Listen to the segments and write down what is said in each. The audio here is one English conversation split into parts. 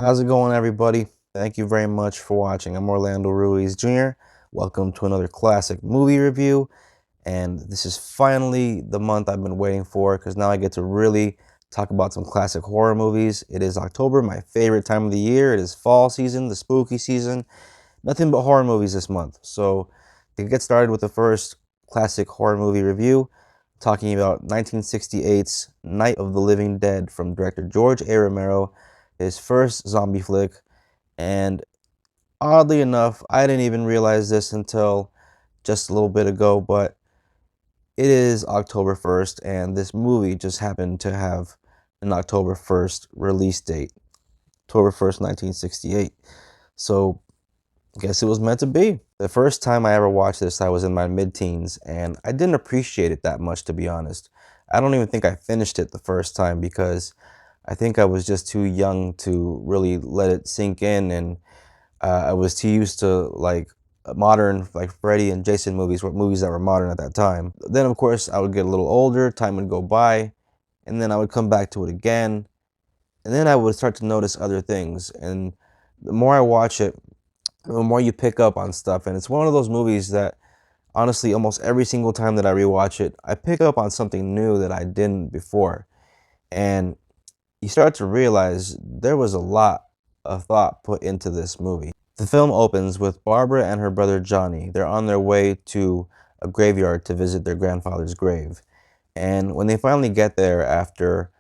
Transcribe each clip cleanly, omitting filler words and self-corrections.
How's it going, everybody? Thank you very much for watching. I'm Orlando Ruiz Jr. Welcome to another classic movie review. And this is finally the month I've been waiting for because now I get to really talk about some classic horror movies. It is October, my favorite time of the year. It is fall season, the spooky season. Nothing but horror movies this month. So to get started with the first classic horror movie review, talking about 1968's Night of the Living Dead from director George A. Romero, his first zombie flick. And oddly enough, I didn't even realize this until just a little bit ago, but it is October 1st, and this movie just happened to have an October 1st release date, October 1st, 1968. So I guess it was meant to be. The first time I ever watched this, I was in my mid-teens, and I didn't appreciate it that much, to be honest. I don't even think I finished it the first time because I think I was just too young to really let it sink in, and I was too used to like modern, like Freddy and Jason movies, were movies that were modern at that time. Then, of course, I would get a little older, time would go by, and then I would come back to it again, and then I would start to notice other things. And the more I watch it, the more you pick up on stuff. And it's one of those movies that honestly, almost every single time that I rewatch it, I pick up on something new that I didn't before. And you start to realize there was a lot of thought put into this movie. The film opens with Barbara and her brother Johnny. They're on their way to a graveyard to visit their grandfather's grave. And when they finally get there, after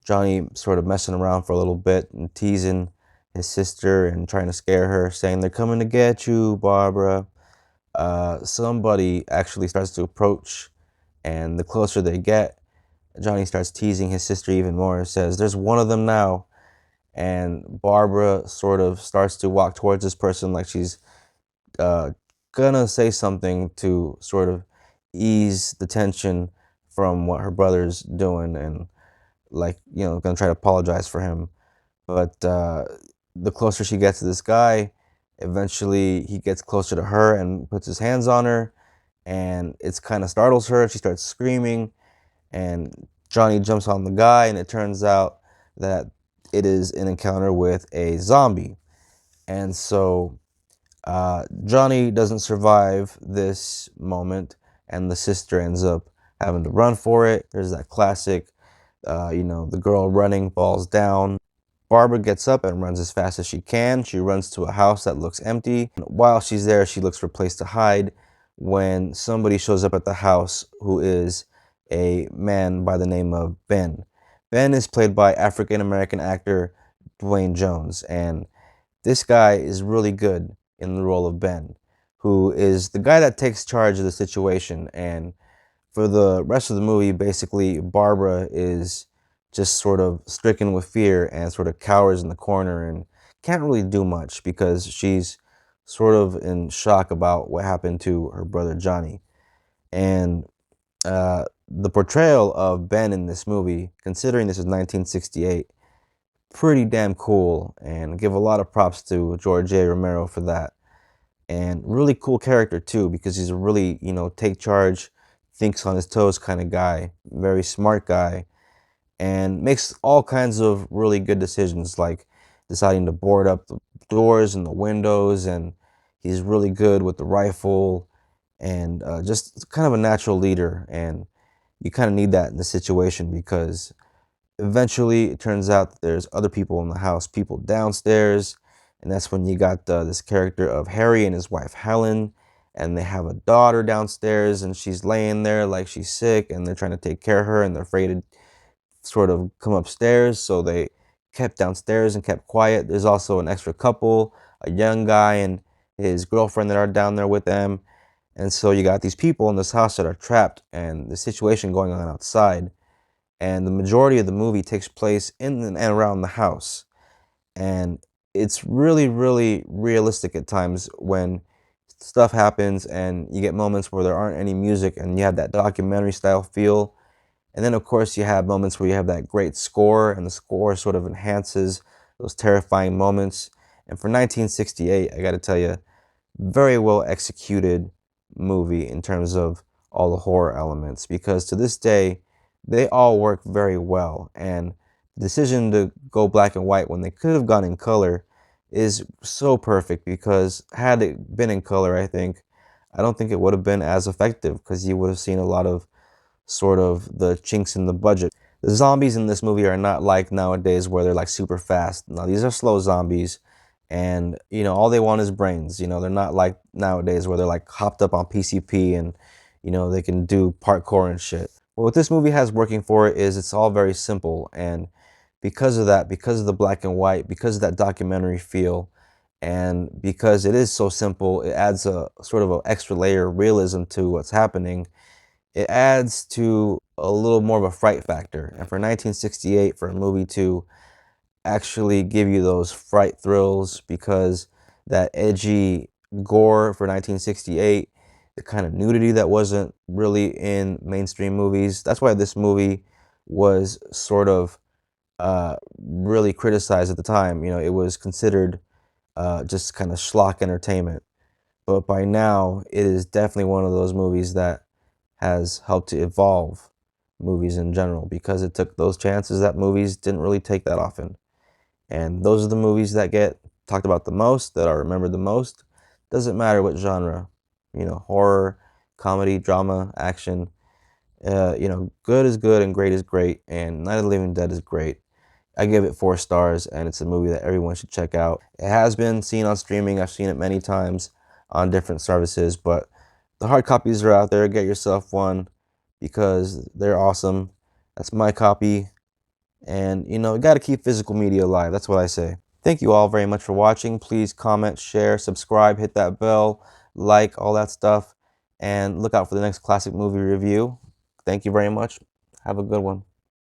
Johnny sort of messing around for a little bit and teasing his sister and trying to scare her, saying, "They're coming to get you, Barbara," somebody actually starts to approach. And the closer they get, Johnny starts teasing his sister even more, says, "There's one of them now." And Barbara sort of starts to walk towards this person like she's uh, gonna say something to sort of ease the tension from what her brother's doing, and like, gonna try to apologize for him. But the closer she gets to this guy, eventually he gets closer to her and puts his hands on her, and it's kind of startles her. She starts screaming, and Johnny jumps on the guy, and it turns out that it is an encounter with a zombie. And so Johnny doesn't survive this moment, and the sister ends up having to run for it. There's that classic, the girl running falls down. Barbara gets up and runs as fast as she can. She runs to a house that looks empty. While she's there, she looks for a place to hide when somebody shows up at the house who is a man by the name of Ben. Ben is played by African American actor Duane Jones, and this guy is really good in the role of Ben, who is the guy that takes charge of the situation. And for the rest of the movie, basically, Barbara is just sort of stricken with fear and sort of cowers in the corner and can't really do much because she's sort of in shock about what happened to her brother Johnny. And the portrayal of Ben in this movie, considering this is 1968, pretty damn cool, and give a lot of props to George A. Romero for that. And really cool character too, because he's a really, take charge, thinks on his toes kind of guy, very smart guy, and makes all kinds of really good decisions, like deciding to board up the doors and the windows. And he's really good with the rifle, and just kind of a natural leader. And you kind of need that in the situation because eventually it turns out that there's other people in the house, people downstairs, and that's when you got this character of Harry and his wife Helen, and they have a daughter downstairs, and she's laying there like she's sick, and they're trying to take care of her, and they're afraid to sort of come upstairs, so they kept downstairs and kept quiet. There's also an extra couple, a young guy and his girlfriend that are down there with them, and so you got these people in this house that are trapped, and the situation going on outside. And the majority of the movie takes place in and around the house. And it's really, really realistic at times when stuff happens and you get moments where there aren't any music and you have that documentary style feel. And then, of course, you have moments where you have that great score, and the score sort of enhances those terrifying moments. And for 1968, I got to tell you, very well executed movie in terms of all the horror elements, because to this day, they all work very well. And The decision to go black and white when they could have gone in color is so perfect, because had it been in color, I don't think it would have been as effective, because you would have seen a lot of sort of the chinks in the budget. The zombies in this movie are not like nowadays where they're like super fast. No, these are slow zombies, and all they want is brains. They're not like nowadays where they're like hopped up on PCP and they can do parkour and shit. Well, what this movie has working for it is it's all very simple, and because of that, because of the black and white, because of that documentary feel, and because it is so simple, it adds a sort of an extra layer of realism to what's happening. It adds to a little more of a fright factor. And for 1968, for a movie to actually give you those fright thrills, because that edgy gore for 1968, the kind of nudity that wasn't really in mainstream movies, that's why this movie was sort of really criticized at the time. It was considered just kind of schlock entertainment. But by now, it is definitely one of those movies that has helped to evolve movies in general, because it took those chances that movies didn't really take that often. And those are the movies that get talked about the most, that are remembered the most. Doesn't matter what genre, horror, comedy, drama, action. Good is good and great is great, and Night of the Living Dead is great. I give it 4 stars, and it's a movie that everyone should check out. It has been seen on streaming. I've seen it many times on different services, but the hard copies are out there. Get yourself one, because they're awesome. That's my copy. And, you got to keep physical media alive. That's what I say. Thank you all very much for watching. Please comment, share, subscribe, hit that bell, like, all that stuff. And look out for the next classic movie review. Thank you very much. Have a good one.